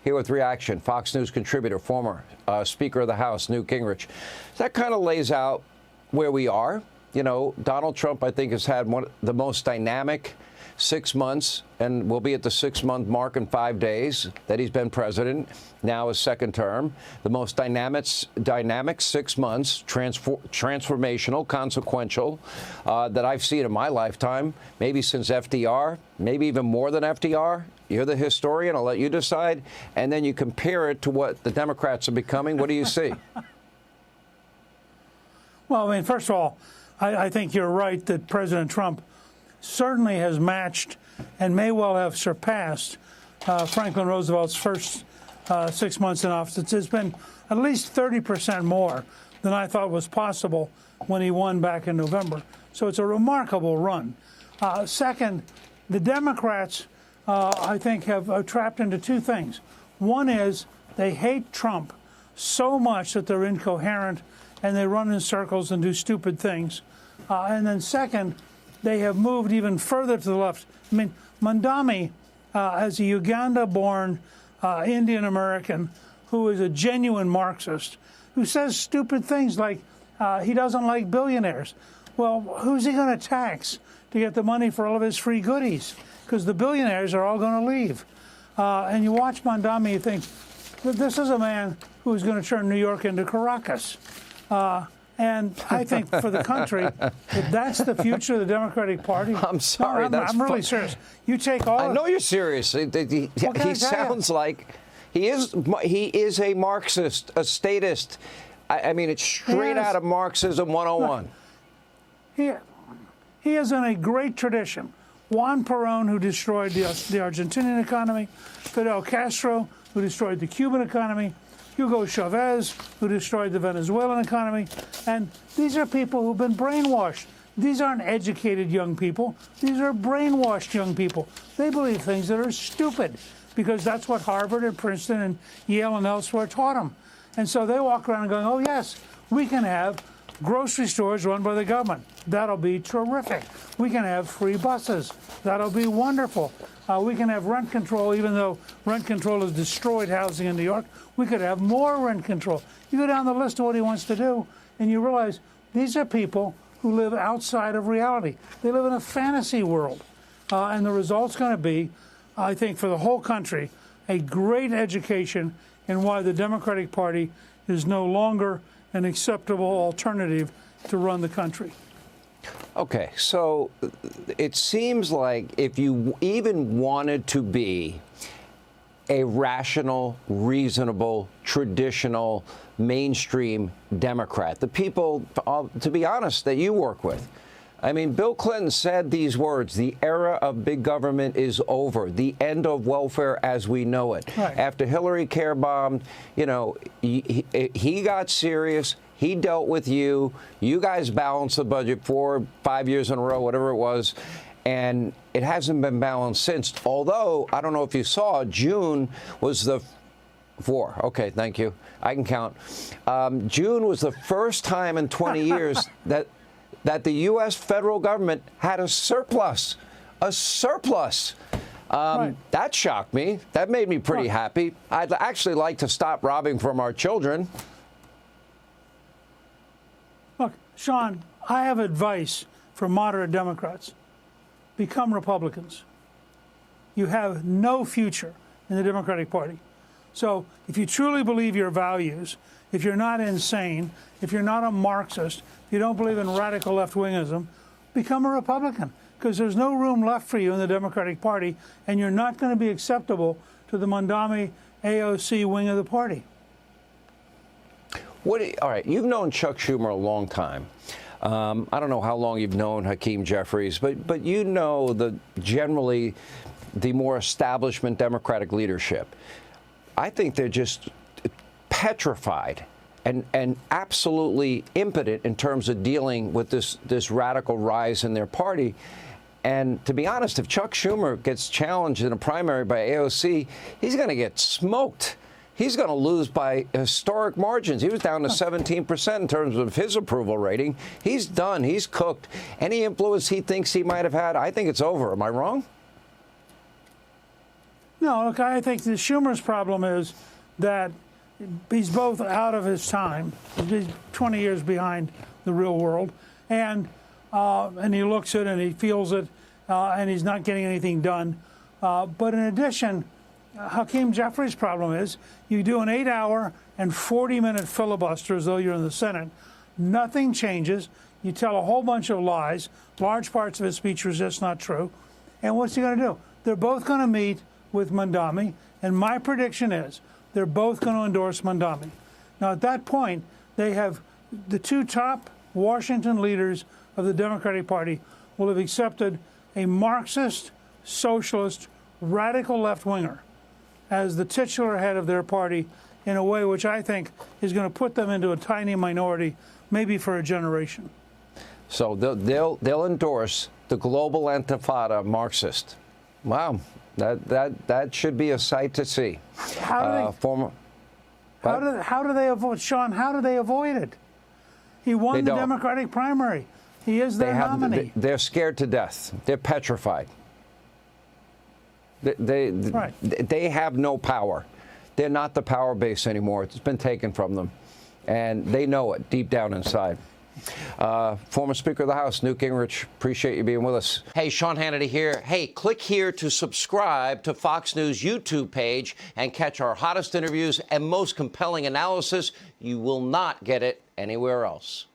Here with reaction, Fox News contributor, former Speaker of the House, Newt Gingrich. That kind of lays out where we are. You know, Donald Trump, I think, has had one of the most dynamic 6 months, and we'll be at the 6-month mark in 5 days that he's been president, now his second term. The most dynamic 6 months, transformational, consequential, that I've seen in my lifetime, maybe since FDR, maybe even more than FDR. You're the historian. I'll let you decide. And then you compare it to what the Democrats are becoming. What do you see? Well, I mean, first of all, I think you're right that President Trump certainly has matched and may well have surpassed Franklin Roosevelt's first 6 months in office. It's been at least 30% more than I thought was possible when he won back in November. So it's a remarkable run. Second, the Democrats, I think, have trapped into two things. One is they hate Trump so much that they're incoherent and they run in circles and do stupid things. And then second, they have moved even further to the left. I mean, Mandami, as a Uganda-born Indian American who is a genuine Marxist, who says stupid things like he doesn't like billionaires. Well, who's he going to tax to get the money for all of his free goodies? Because the billionaires are all going to leave. And you watch Mandami, you think, this is a man who's going to turn New York into Caracas. And I think for the country, if that's the future of the Democratic Party. I'm sorry. No, I'm really serious. You take all. I know you're serious. He sounds like he is a Marxist, a statist. I mean, it's straight out of Marxism 101. He is in a great tradition. Juan Perón, who destroyed the Argentinian economy, Fidel Castro, who destroyed the Cuban economy, Hugo Chavez, who destroyed the Venezuelan economy. And these are people who've been brainwashed. These aren't educated young people. These are brainwashed young people. They believe things that are stupid because that's what Harvard and Princeton and Yale and elsewhere taught them. And so they walk around going, oh, yes, we can have grocery stores run by the government. That'll be terrific. We can have free buses. That'll be wonderful. We can have rent control, even though rent control has destroyed housing in New York. We could have more rent control. You go down the list of what he wants to do, and you realize these are people who live outside of reality. They live in a fantasy world. And the result's going to be, I think, for the whole country, a great education in why the Democratic Party is no longer an acceptable alternative to run the country. Okay, so it seems like if you even wanted to be a rational, reasonable, traditional, mainstream Democrat, the people, to be honest, that you work with, I mean, Bill Clinton said these words: the era of big government is over, the end of welfare as we know it. Right. After Hillary care bombed, you know, he got serious. He dealt with you. You guys balanced the budget 4 or 5 years in a row, whatever it was, and it hasn't been balanced since. Although, I don't know if you saw, June was the 4. Okay, thank you. I can count. June was the first time in 20 years that the U.S. federal government had a surplus. A surplus. Right. That shocked me. That made me pretty happy. I'd actually like to stop robbing from our children. Look, Sean, I have advice for moderate Democrats. Become Republicans. You have no future in the Democratic Party. So if you truly believe your values, if you're not insane, if you're not a Marxist, if you don't believe in radical left-wingism, become a Republican, because there's no room left for you in the Democratic Party, and you're not going to be acceptable to the Mandami AOC wing of the party. All right, you've known Chuck Schumer a long time. I don't know how long you've known Hakeem Jeffries, but you know generally the more establishment Democratic leadership. I think they're just petrified and absolutely impotent in terms of dealing with this radical rise in their party. And to be honest, if Chuck Schumer gets challenged in a primary by AOC, he's going to get smoked. He's going to lose by historic margins. He was down to 17% in terms of his approval rating. He's done. He's cooked. Any influence he thinks he might have had, I think it's over. Am I wrong? No, look, I think Schumer's problem is that he's both out of his time. He's 20 years behind the real world, and he looks it and he feels it, and he's not getting anything done. But in addition, Hakeem Jeffries' problem is you do an 8-hour and 40-minute filibuster as though you're in the Senate. Nothing changes. You tell a whole bunch of lies. Large parts of his speech was just not true. And what's he going to do? They're both going to meet with Mandami, and my prediction is they're both going to endorse Mandami. Now, at that point, they have the two top Washington leaders of the Democratic Party will have accepted a Marxist, socialist, radical left-winger as the titular head of their party in a way which I think is going to put them into a tiny minority, maybe for a generation. So they'll endorse the global intifada Marxist. Wow, that should be a sight to see. How do they avoid, Sean? How do they avoid it? He won the Democratic primary. He is their nominee. They're scared to death. They're petrified. They have no power. They're not the power base anymore. It's been taken from them, and they know it deep down inside. Former Speaker of the House, Newt Gingrich, appreciate you being with us. Hey, Sean Hannity here. Hey, click here to subscribe to Fox News YouTube page and catch our hottest interviews and most compelling analysis. You will not get it anywhere else.